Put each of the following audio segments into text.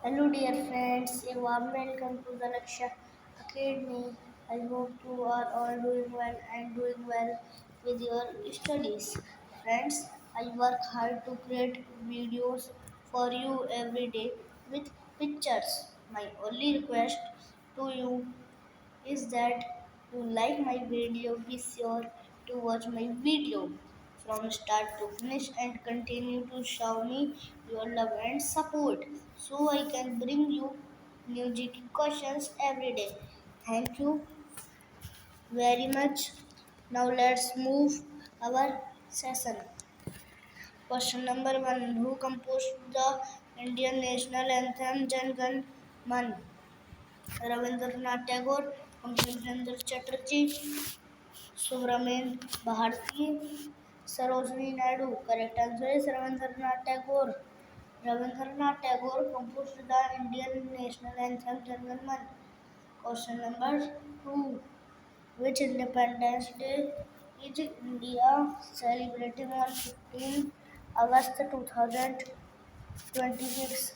Hello, dear friends. A warm welcome to the Laksha Academy. I hope you are all doing well and doing well with your studies. Friends, I work hard to create videos for you every day with pictures. My only request to you is that you like my video. Be sure to watch my video from start to finish and continue to show me your love and support so I can bring you new GK questions every day. Thank you very much. Now let's move our session. Question number one. Who composed the Indian national anthem Jan Gan Man? Rabindranath Tagore, Bankim Chatterjee, Subramanian Bharati, Sarojini Naidu. Correct answer is Rabindranath Tagore. Rabindranath Tagore composed the Indian national anthem Jan Gan Man. Question number two. Which Independence Day is India celebrating on 15 August 2026?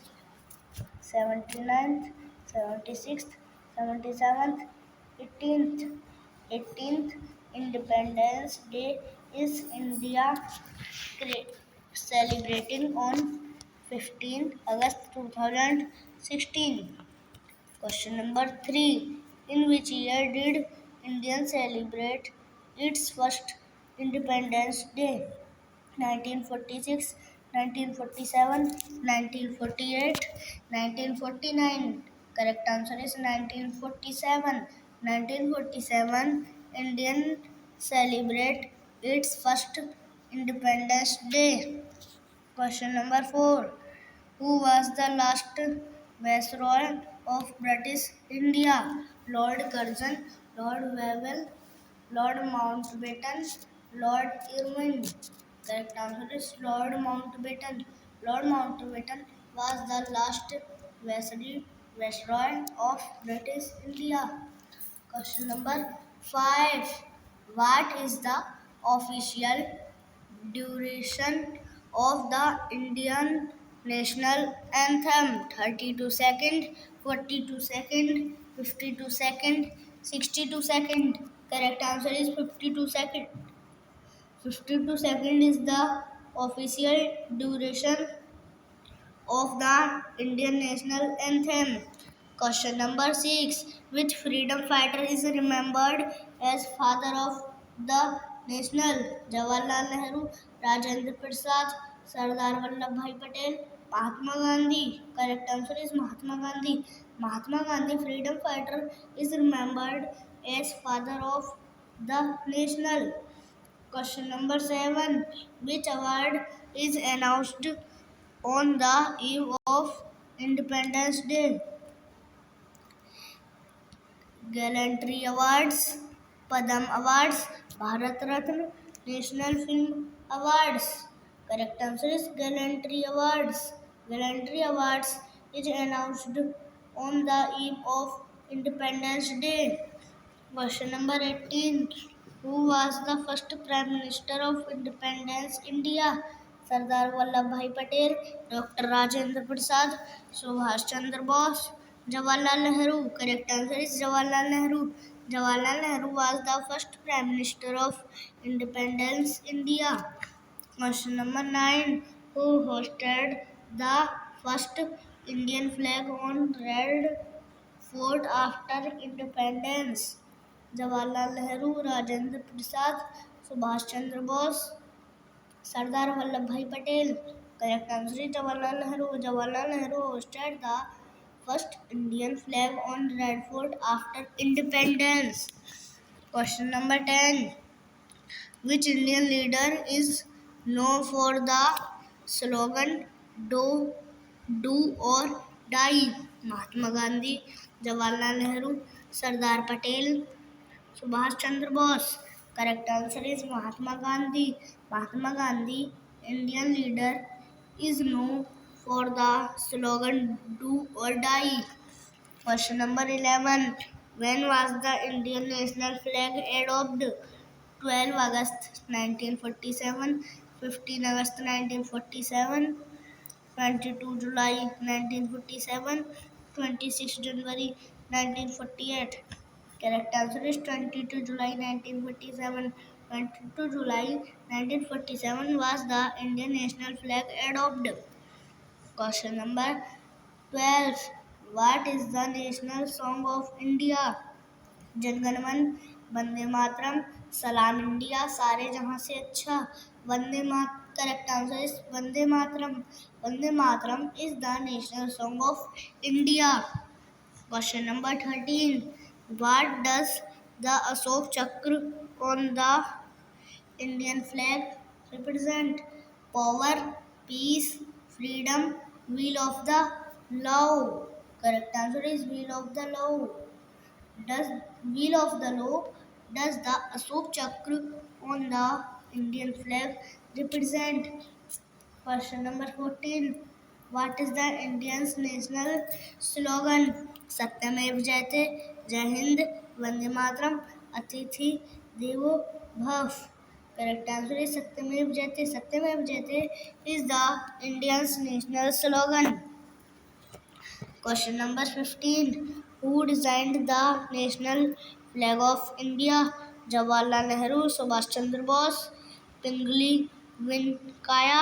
79th, 76th, 77th, 18th. 18th Independence Day is India celebrating on 15th August 2016. Question number 3. In which year did India celebrate its first Independence Day? 1946, 1947, 1948, 1949. Correct answer is 1947. 1947, Indian celebrate its first Independence Day. Question number 4. Who was the last Viceroy of British India? Lord Curzon, Lord Wavell, Lord Mountbatten, Lord Irwin. Correct answer is Lord Mountbatten. Lord Mountbatten was the last Viceroy of British India. Question number 5. What is the official duration of the Indian national anthem? 32 second, 42 second, 52 second, 62 second. Correct answer is 52 second. 52 second is the official duration of the Indian national anthem. Question number 6. Which freedom fighter is remembered as father of the national? Jawaharlal Nehru, Rajendra Prasad, Sardar Vallabhbhai Patel, Mahatma Gandhi. Correct answer is Mahatma Gandhi. Mahatma Gandhi, freedom fighter, is remembered as father of the national. Question number 7. Which award is announced on the eve of Independence Day? Gallantry Awards, Padam Awards, Bharat Ratna, National Film Awards. Correct answer is Gallantry Awards. Gallantry Awards is announced on the eve of Independence Day. Question number 18. Who was the first Prime Minister of Independence India? Sardar Vallabhbhai Patel, Dr. Rajendra Prasad, Subhash Chandra Bose, Jawaharlal Nehru. Correct answer is Jawaharlal Nehru. Jawaharlal Nehru was the first Prime Minister of Independence India. Question number 9. Who hosted the first Indian flag on Red Fort after independence? Jawaharlal Nehru, Rajendra Prasad, Subhash Chandra Bose, Sardar Vallabhbhai Patel. Correct answer is Jawaharlal Nehru. Jawaharlal Nehru hosted the first Indian flag on Red Fort after independence. Question number 10. Which Indian leader is known for the slogan Do or Die? Mahatma Gandhi, Jawaharlal Nehru, Sardar Patel, Subhash Chandra Bose. Correct answer is Mahatma Gandhi. Mahatma Gandhi, Indian leader, is known for the slogan Do or Die. Question number 11. When was the Indian national flag adopted? 12 August 1947, 15 August 1947, 22 July 1947, 26 January 1948. Correct answer is 22 July 1947. 22 July 1947 was the Indian national flag adopted. Question number 12. What is the national song of India? Jana Gana Mana, Vande Mataram, सलाम India, सारे जहां से अच्छा, Vande Mat correct answer is Vande Mataram. Vande Mataram is the national song of India. Question number 13. What does the Ashok Chakra on the Indian flag represent? Power, peace, freedom, wheel of the law. Correct answer is wheel of the law. Does wheel of the law does the Ashok Chakra on the Indian flag represent? Question number 14. What is the Indian's national slogan? सत्यमेव जयते, जय हिंद, वंदे मातरम, अतिथि देवो भव. Correct answer is सत्यमेव जयते. सत्यमेव जयते is the Indian's national slogan. Question number 15. Who designed the national flag of India? Jawaharlal Nehru, Subhash Chandra Bose, Pingali Venkaya,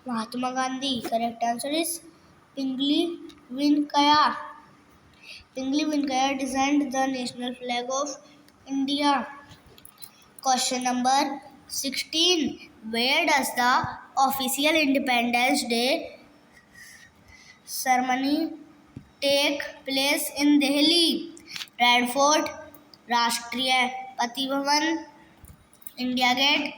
Mahatma Gandhi. Correct answer is Pingali Venkaya. Pingali Venkaya designed the national flag of India. Question number 16. Where does the official Independence Day ceremony take place in Delhi? Red Fort, Rashtrapati Bhavan, India Gate,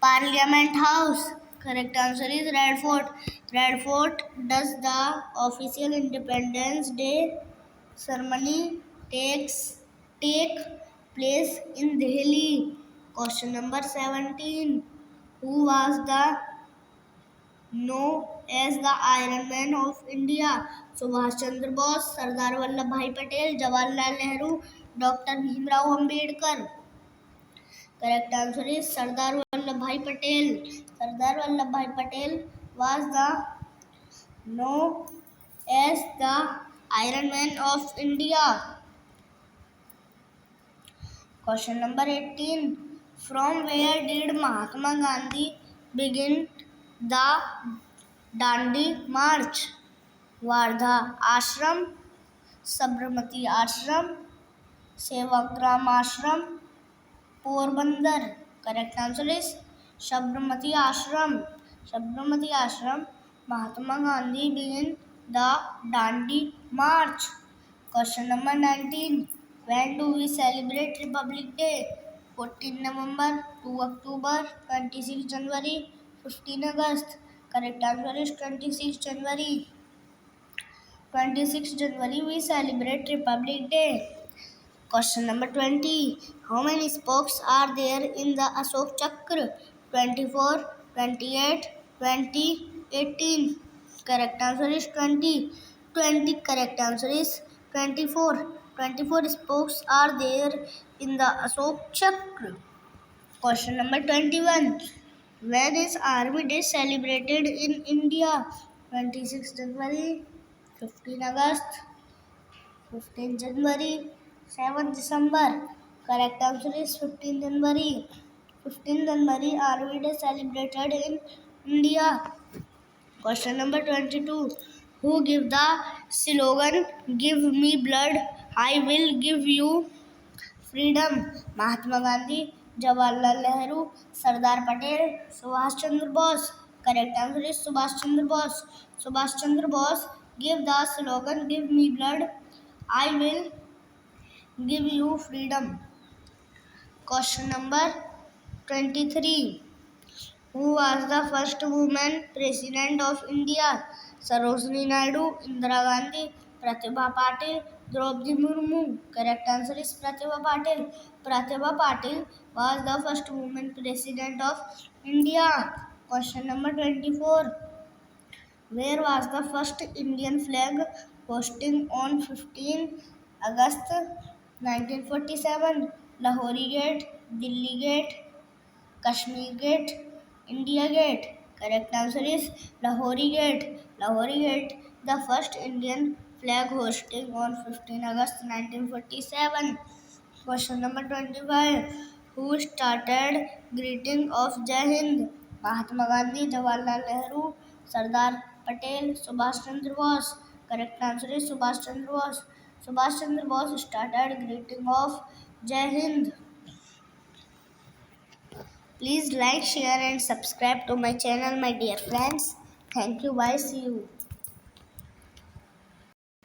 Parliament House. Correct answer is Red Fort. Red Fort does the official Independence Day ceremony take place in Delhi. Question number 17. Who was known as the Iron Man of India? Subhash Chandra Bose, Sardar Vallabhbhai Patel, Jawaharlal Nehru, Dr. Bhimrao Ambedkar. Correct answer is Sardar Vallabhbhai Patel. Sardar Vallabhbhai Patel was known as the Iron Man of India. Question number 18. From where did Mahatma Gandhi begin the Dandi March? Wardha Ashram, Sabarmati Ashram, Sevagram Ashram, Porbandar. Correct answer is Sabarmati Ashram. Sabarmati Ashram. Mahatma Gandhi began the Dandi March. Question number 19. When do we celebrate Republic Day? 14 November, 2 October, 26 January, 15 August. Correct answer is 26 January. 26 January we celebrate Republic Day. Question number 20. How many spokes are there in the Ashok Chakra? 24, 28, 20, 18. Correct answer is 20. 20 correct answer is 24. 24 spokes are there in the Ashok Chakra. Question number 21. When is Army Day celebrated in India? 26 January, 15 August, 15 January, 7 December. Correct answer is 15 January. 15 January Army Day celebrated in India. Question number 22. Who give the slogan "Give me blood, I will give you freedom"? Mahatma Gandhi, Jawaharlal Nehru, Sardar Patel, Subhash Chandra Bose. Correct answer is Subhash Chandra Bose. Subhash Chandra Bose gave the slogan "Give me blood, I will give you freedom." Question number 23. Who was the first woman president of India? Sarojini Naidu, Indira Gandhi, Pratibha Patil, Draupadi Murmu. Correct answer is Pratibha Patil. Pratibha Patil was the first woman president of India. Question number 24. Where was the first Indian flag hosting on 15 August 1947? Lahori Gate, Delhi Gate, Kashmir Gate, India Gate. Correct answer is Lahori Gate. Lahori Gate, the first Indian flag hosting on 15 August 1947. Question number 25. Who started greeting of Jai Hind? Mahatma Gandhi, Jawaharlal Nehru, Sardar Patel, Subhash Chandra Bose. Correct answer is Subhash Chandra Bose. Subhash Chandra Bose started greeting of Jai Hind. Please like, share and subscribe to my channel, my dear friends. Thank you. Bye. See you.